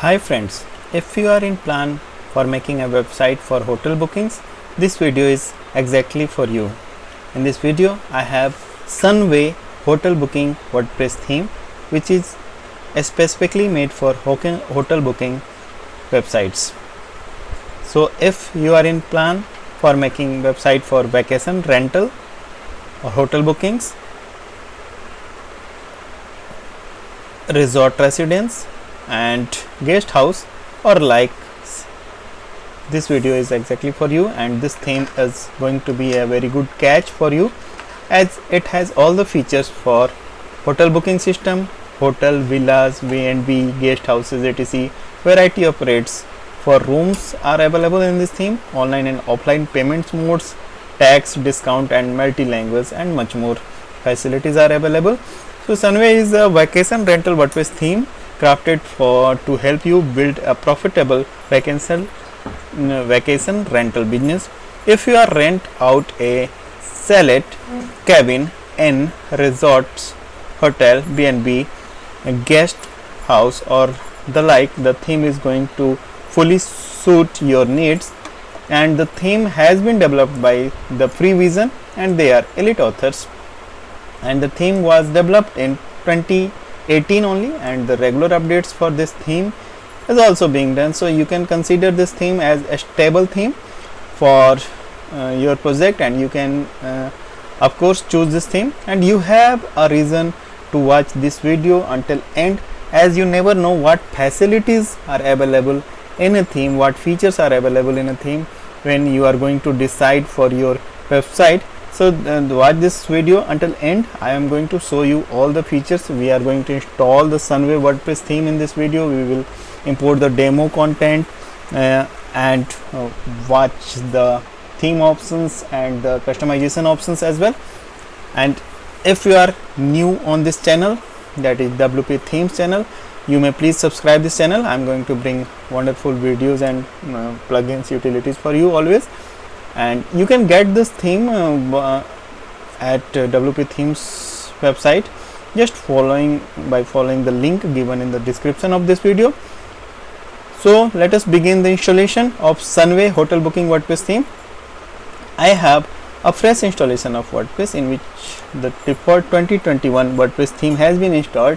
Hi friends, if you are in plan for making a website for hotel bookings, this video is exactly for you. In this video, I have Sunway hotel booking WordPress theme, which is specifically made for hotel booking websites. So if you are in plan for making website for vacation rental or hotel bookings, resort residence and guest house or like, this video is exactly for you, and this theme is going to be a very good catch for you as it has all the features for hotel booking system, hotel, villas, V&B, guest houses, etc. Variety of rates for rooms are available in this theme, online and offline payments modes, tax, discount and multi-language and much more facilities are available. So Sunway is a vacation rental WordPress theme crafted to help you build a profitable vacation rental business. If you are rent out a chalet, cabin, inn, resorts, hotel, B&B, guest house or the like, the theme is going to fully suit your needs, and the theme has been developed by the Freevision and they are elite authors, and the theme was developed in 2018 only, and the regular updates for this theme is also being done. So you can consider this theme as a stable theme for your project, and you can of course choose this theme, and you have a reason to watch this video until end, as you never know what facilities are available in a theme, what features are available in a theme when you are going to decide for your website. So watch this video until end. I am going to show you all the features. We are going to install the Sunway WordPress theme in this video. We will import the demo content and watch the theme options and the customization options as well. And if you are new on this channel, that is WP Themes channel, you may please subscribe this channel. I am going to bring wonderful videos and plugins, utilities for you always. And you can get this theme at WP Themes website just by following the link given in the description of this video. So let us begin the installation of Sunway hotel booking WordPress theme. I have a fresh installation of WordPress in which the default 2021 WordPress theme has been installed,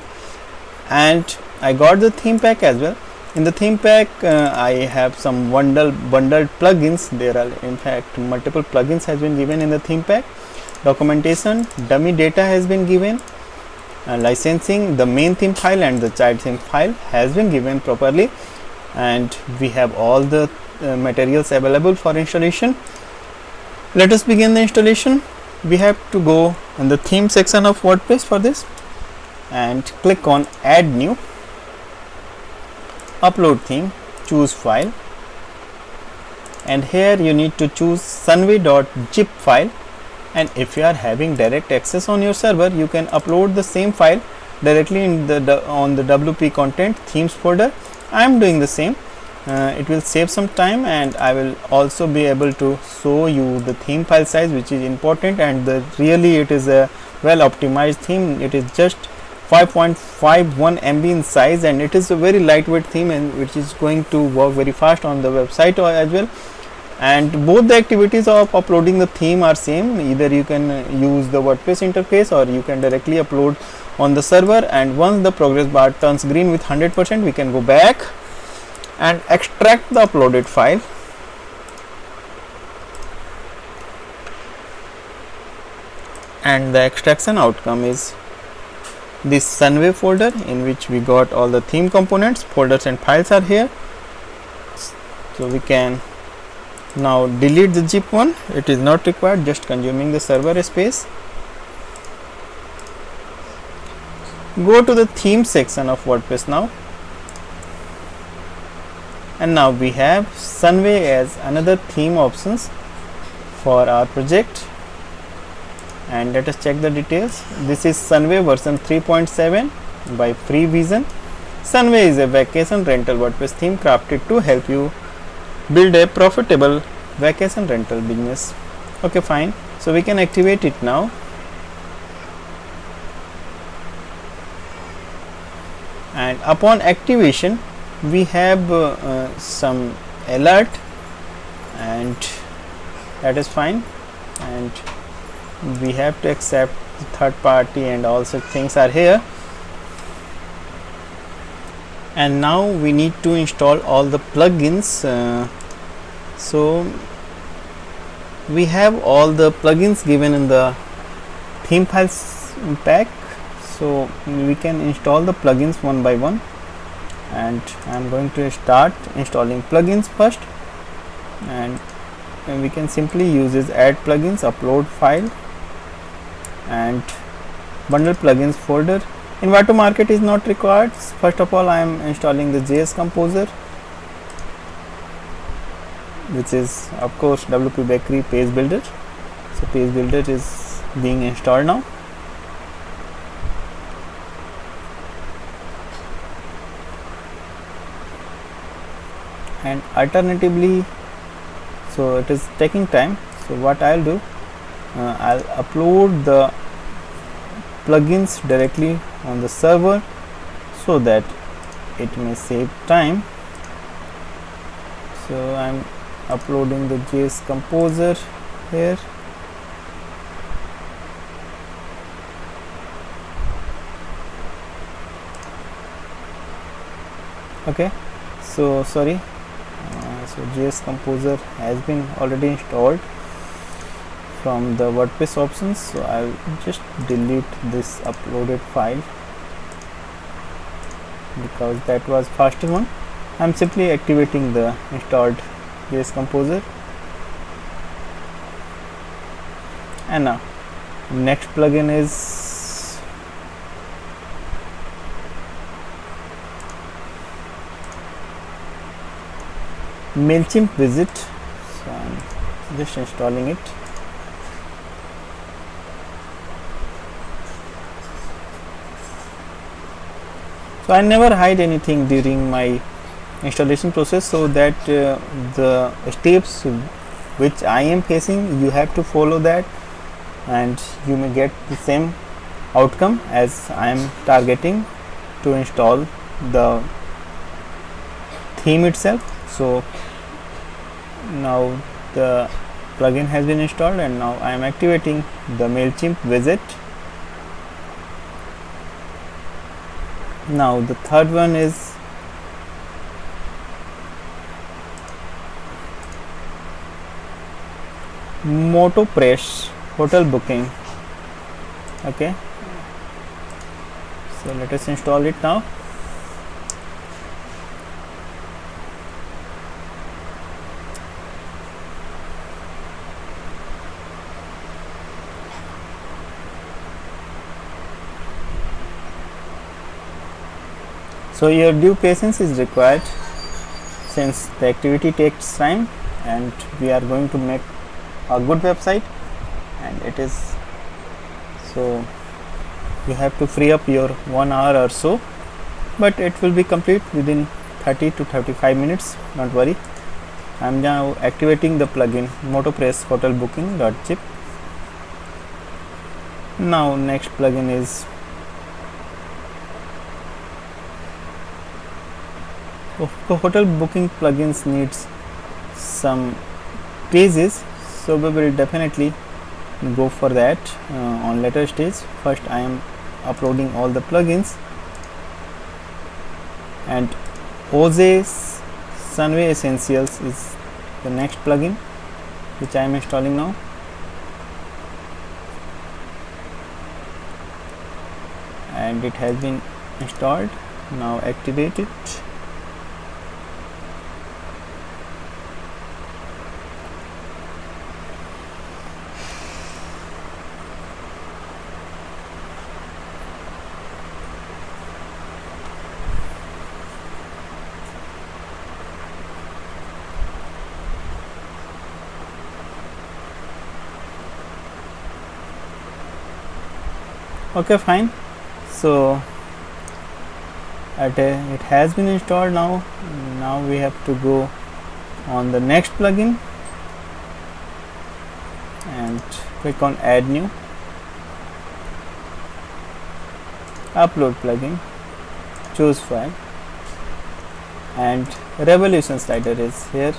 and I got the theme pack as well. In the theme pack I have some bundled plugins. There are in fact multiple plugins has been given in the theme pack. Documentation, dummy data has been given, licensing, the main theme file and the child theme file has been given properly, and we have all the materials available for installation. Let us begin the installation. We have to go in the theme section of WordPress for this and click on add new, upload theme, choose file, and here you need to choose sunway.zip file, and if you are having direct access on your server, you can upload the same file directly in on the WP content themes folder. I am doing the same. It will save some time, and I will also be able to show you the theme file size, which is important, and really it is a well optimized theme. It is just 5.51 MB in size, and it is a very lightweight theme, and which is going to work very fast on the website as well. And both the activities of uploading the theme are same. Either you can use the WordPress interface or you can directly upload on the server, and once the progress bar turns green with 100%, we can go back and extract the uploaded file, and the extraction outcome is this Sunway folder in which we got all the theme components. Folders and files are here, so we can now delete the zip one. It is not required, just consuming the server space. Go to the theme section of WordPress now, and now we have Sunway as another theme options for our project. And let us check the details. This is Sunway version 3.7 by Freevision. Sunway is a vacation rental WordPress theme crafted to help you build a profitable vacation rental business. Okay, fine. So we can activate it now. And upon activation, we have some alert, and that is fine, and we have to accept the third party and all such things are here. And now we need to install all the plugins. So we have all the plugins given in the theme files pack, so we can install the plugins one by one, and I am going to start installing plugins first, and we can simply use this add plugins, upload file, and bundle plugins folder. Envato Market is not required. First of all, I am installing the JS Composer, which is of course WP Bakery page builder. So page builder is being installed now. And alternatively, so it is taking time. So what I'll do, I'll upload the plugins directly on the server so that it may save time. So I'm uploading the JS Composer here. Okay, so sorry, so JS Composer has been already installed from the WordPress options, so I'll just delete this uploaded file because that was faster one. I'm simply activating the installed JS Composer, and now next plugin is MailChimp Visit. So I'm just installing it. So I never hide anything during my installation process, so that the steps which I am facing, you have to follow that, and you may get the same outcome as I am targeting to install the theme itself. So now the plugin has been installed, and now I am activating the MailChimp Visit. Now the third one is MotoPress hotel booking. Okay, so let us install it now. So your due patience is required since the activity takes time, and we are going to make a good website, and it is, so you have to free up your 1 hour or so, but it will be complete within 30 to 35 minutes, don't worry. I am now activating the plugin MotoPress hotel booking.zip. Now next plugin is the hotel booking plugins needs some pages, so we will definitely go for that on later stage. First I am uploading all the plugins, and OJ's Sunway Essentials is the next plugin which I am installing now. And it has been installed. Now activate it. Okay, fine. So it has been installed now. Now we have to go on the next plugin and click on add new, upload plugin, choose file, and revolution slider is here.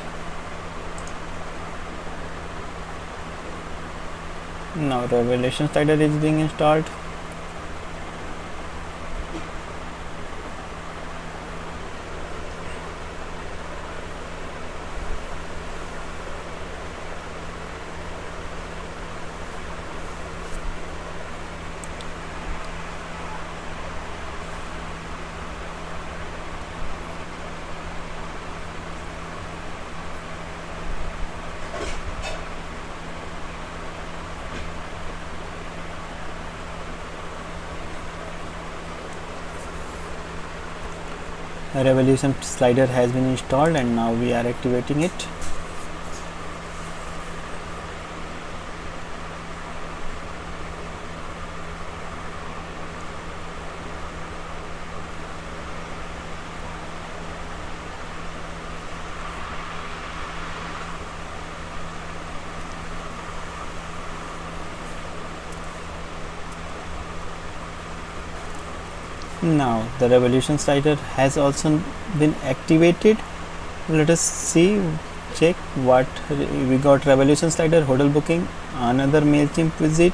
Now revolution slider is being installed. A revolution slider has been installed and now we are activating it. Now the revolution slider has also been activated. Let us see, check what we got. Revolution slider, hotel booking, another MailChimp visit,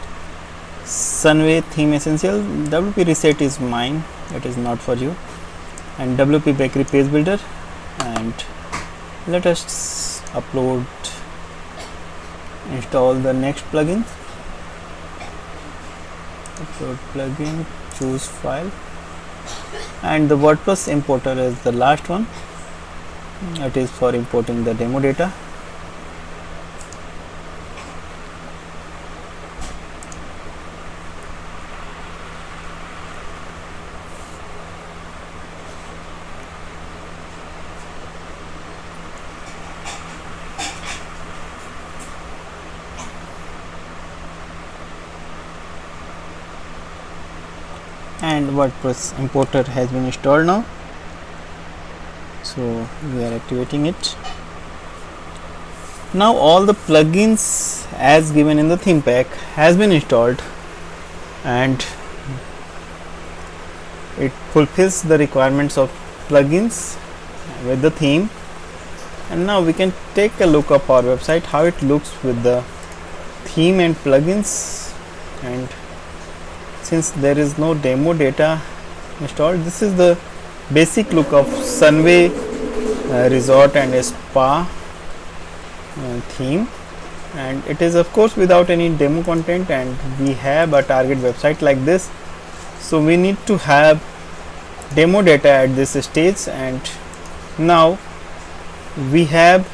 Sunway theme essential, WP reset is mine, it is not for you, and WP bakery page builder. And let us upload, install the next plugin. Upload plugin, choose file, and the WordPress importer is the last one. It is for importing the demo data. And WordPress importer has been installed now, so we are activating it. Now all the plugins as given in the theme pack has been installed and it fulfills the requirements of plugins with the theme. And now we can take a look of our website, how it looks with the theme and plugins. And since there is no demo data installed, this is the basic look of Sunway resort and a spa theme, and it is of course without any demo content. And we have a target website like this, so we need to have demo data at this stage. And now we have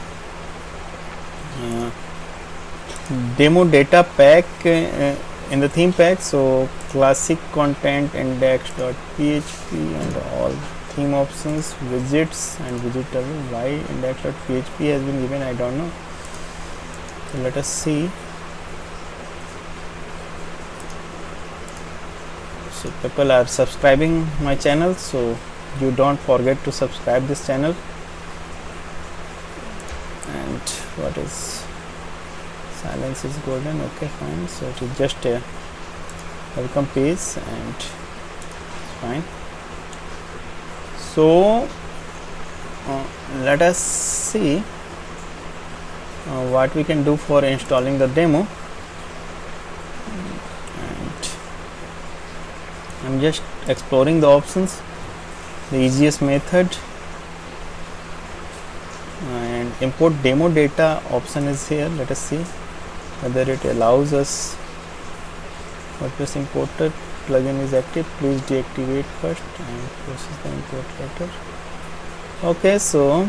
demo data pack in the theme pack. So classic content, index.php, and all theme options, widgets and widgetable. Why index.php has been given, I don't know. So let us see. So people are subscribing my channel, so you don't forget to subscribe this channel. And what is silence is golden, okay fine. So it is just a welcome page and it's fine. So let us see what we can do for installing the demo. And I'm just exploring the options, the easiest method. And import demo data option is here. Let us see whether it allows us. WordPress importer plugin is active, please deactivate first and process the import later. Okay, so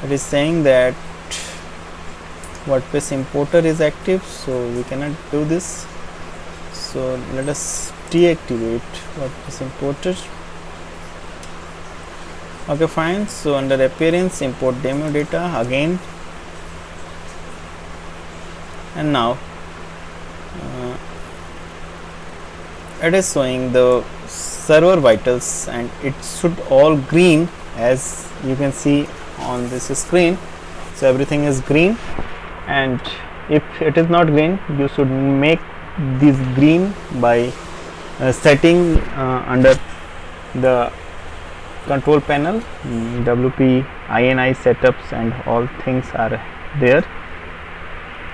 it is saying that WordPress importer is active, so we cannot do this. So let us deactivate WordPress importer. Okay fine. So under appearance, import demo data again, and now it is showing the server vitals and it should all green, as you can see on this screen. So everything is green, and if it is not green, you should make this green by setting under the control panel, WP INI setups and all things are there.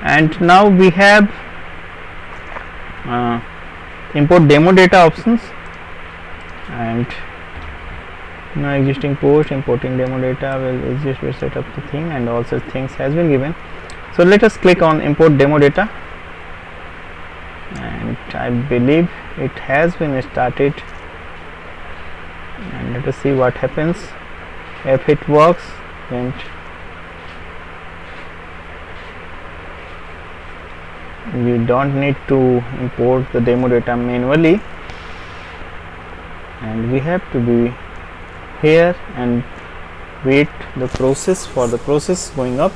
And now we have import demo data options, and now existing post, importing demo data will exist, will set up the thing, and all such things has been given. So let us click on import demo data, and I believe it has been started, and let us see what happens. If it works, then we don't need to import the demo data manually, and we have to be here and wait the process for the process going up.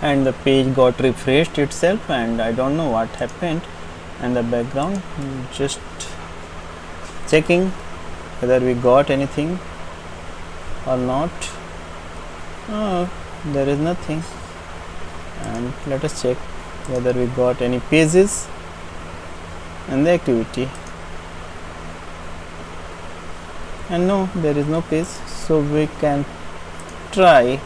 And the page got refreshed itself, and I don't know what happened in the background. Just checking whether we got anything or not. There is nothing. And let us check whether we got any pages in the activity, and no, there is no page. So we can try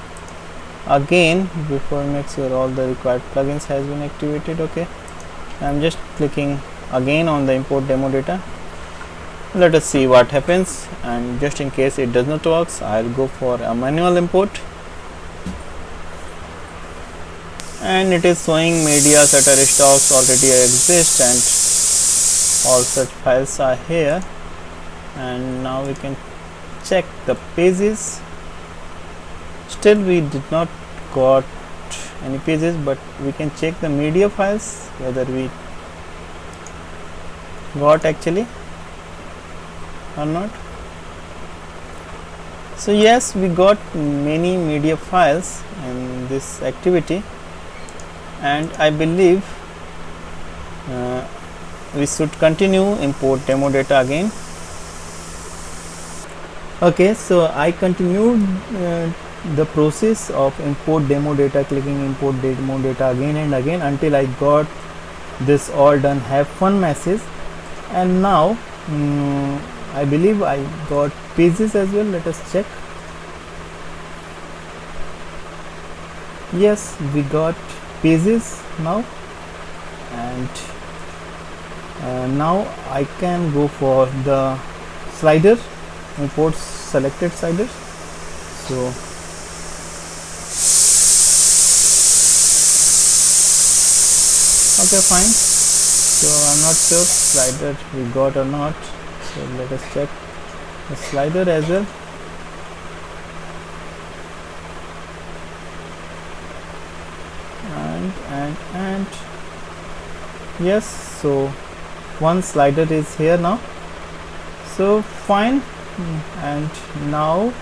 again. Before, make sure all the required plugins has been activated. Okay, I'm just clicking again on the import demo data. Let us see what happens, and just in case it does not work, I'll go for a manual import. And it is showing media Shutterstocks already exist, and all such files are here. And now we can check the pages. Still we did not got any pages, but we can check the media files whether we got actually or not. So yes, we got many media files in this activity, and I believe we should continue import demo data again. Okay, so I continued the process of import demo data, clicking import demo data again and again until I got this all done, have fun message. And now I believe I got pages as well. Let us check. Yes, we got pages now, and now I can go for the slider, import selected sliders. So okay, fine. So I'm not sure slider we got or not, so let us check the slider as well. And yes, so one slider is here now, so fine. And now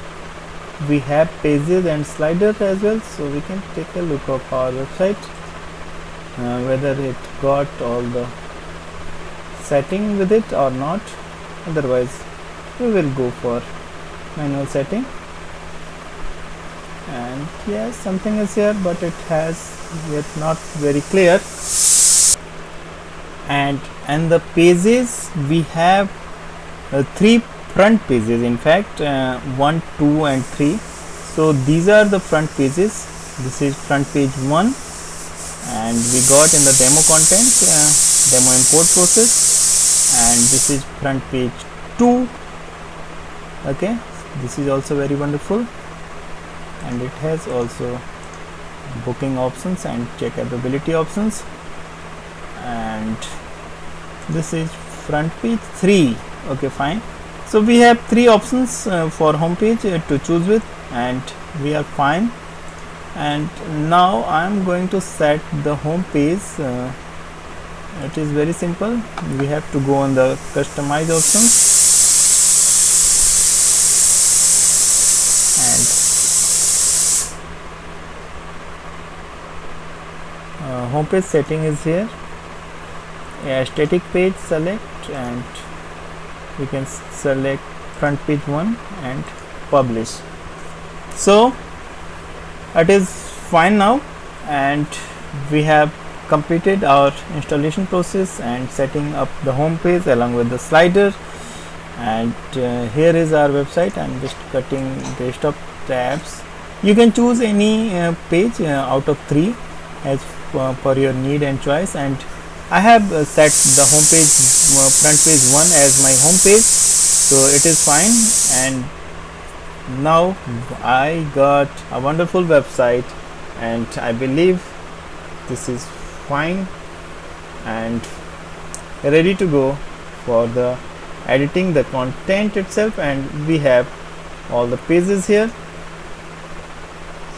we have pages and slider as well, so we can take a look of our website whether it got all the setting with it or not. Otherwise we will go for manual setting. And yes, something is here, but it has yet not very clear. And the pages, we have 3 front pages, in fact 1, 2 and 3. So these are the front pages. This is front page 1, and we got in the demo content, demo import process, and this is front page 2. Okay, this is also very wonderful, and it has also booking options and check capability options. And this is front page 3. Okay, fine. So we have 3 options for home page to choose with, and we are fine. And now I am going to set the home page. It is very simple. We have to go on the customize options, and home page setting is here. A static page select, and we can select front page 1 and publish. So it is fine now, and we have completed our installation process and setting up the home page along with the slider. And here is our website. I'm just cutting desktop tabs. You can choose any page out of 3 as per your need and choice, and I have set the home page front page 1 as my home page, so it is fine. And now I got a wonderful website, and I believe this is fine and ready to go for the editing the content itself. And we have all the pages here.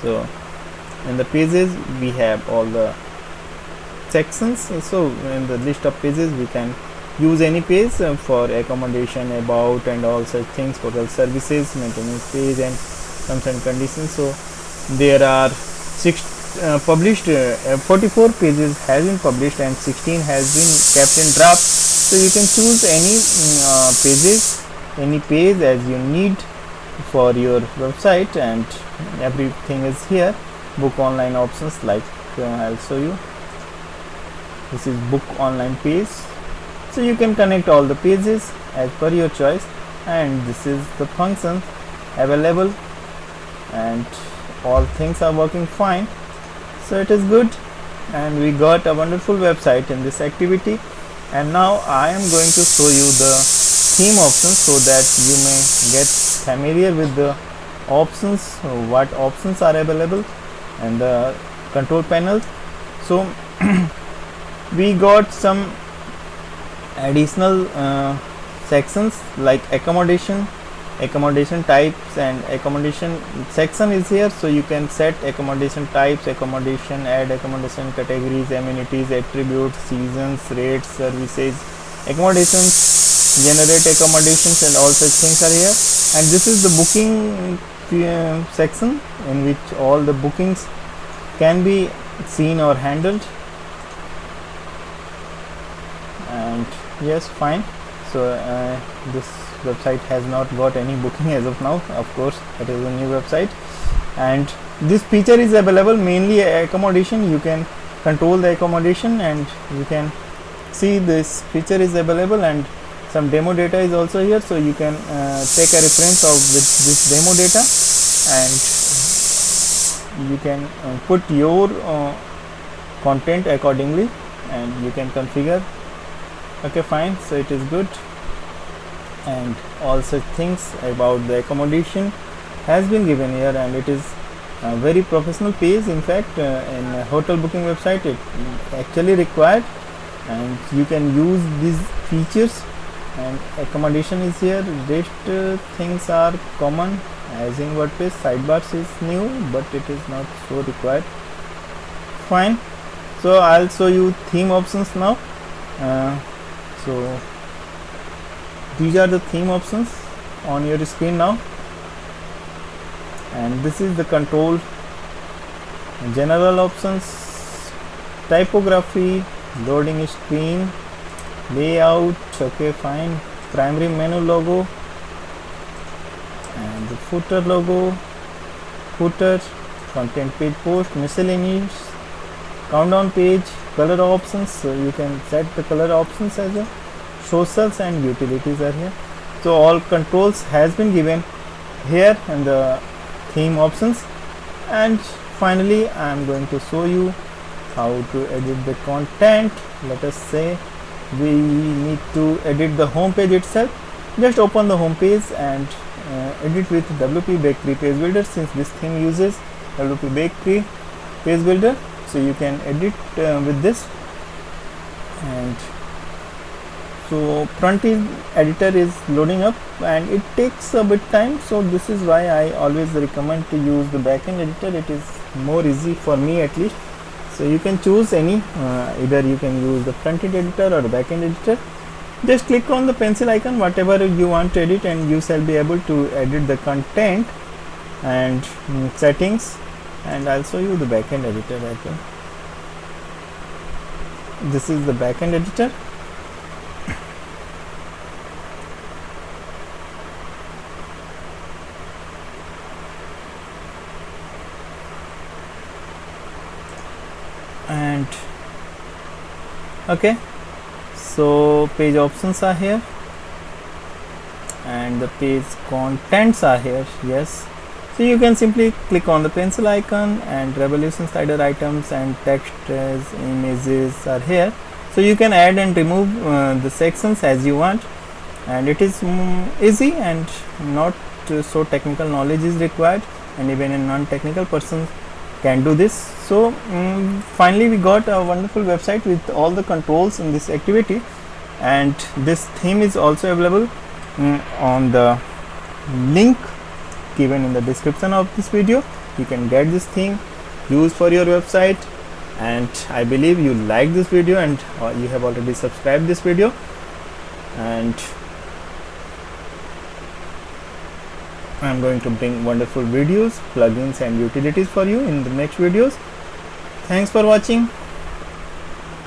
So in the pages we have all the sections. So in the list of pages we can use any page for accommodation, about, and all such things, for the services, maintenance page, and terms and conditions. So there are published 44 pages has been published and 16 has been kept in draft. So you can choose any any page as you need for your website, and everything is here. Book online options, like I'll show you. This is book online page, so you can connect all the pages as per your choice. And this is the function available, and all things are working fine, so it is good. And we got a wonderful website in this activity. And now I am going to show you the theme options, so that you may get familiar with the options, what options are available, and the control panel. So we got some additional sections like accommodation types, and accommodation section is here. So you can set accommodation types, accommodation, add accommodation categories, amenities, attributes, seasons, rates, services, accommodations, generate accommodations, and all such things are here. And this is the booking section, in which all the bookings can be seen or handled. And yes, fine. So this website has not got any booking as of now. Of course, it is a new website, and this feature is available mainly accommodation. You can control the accommodation, and you can see this feature is available, and some demo data is also here. So you can take a reference of with this demo data, and you can put your content accordingly, and you can configure. Okay, fine. So it is good, and all such things about the accommodation has been given here, and it is a very professional page. In fact, in a hotel booking website it actually required, and you can use these features. And accommodation is here. Rest things are common as in WordPress. Sidebars is new, but it is not so required. Fine. So I'll show you theme options now. So these are the theme options on your screen now, and this is the control general options, typography, loading screen, layout. Okay, fine. Primary menu logo, and the footer logo, footer, content page post, miscellaneous, countdown page, color options. So you can set the color options as well. Socials and utilities are here. So all controls has been given here in the theme options. And finally I am going to show you how to edit the content. Let us say we need to edit the home page itself. Just open the home page and edit with WP Bakery Page Builder, since this theme uses WP Bakery Page Builder. So you can edit with this. And so front end editor is loading up, and it takes a bit time. So this is why I always recommend to use the backend editor. It is more easy for me, at least. So you can choose any, either you can use the front end editor or the backend editor. Just click on the pencil icon, whatever you want to edit, and you shall be able to edit the content and settings. And I'll show you the backend editor as well. This is the backend editor. And okay, so page options are here, and the page contents are here. Yes, so you can simply click on the pencil icon and Revolution slider items and text as images are here. So you can add and remove the sections as you want, and it is easy and not so technical knowledge is required, and even a non-technical person can do this. So finally we got a wonderful website with all the controls in this activity, and this theme is also available on the link given in the description of this video. You can get this theme, use for your website, and I believe you like this video and you have already subscribed this video, and I am going to bring wonderful videos, plugins and utilities for you in the next videos. Thanks for watching.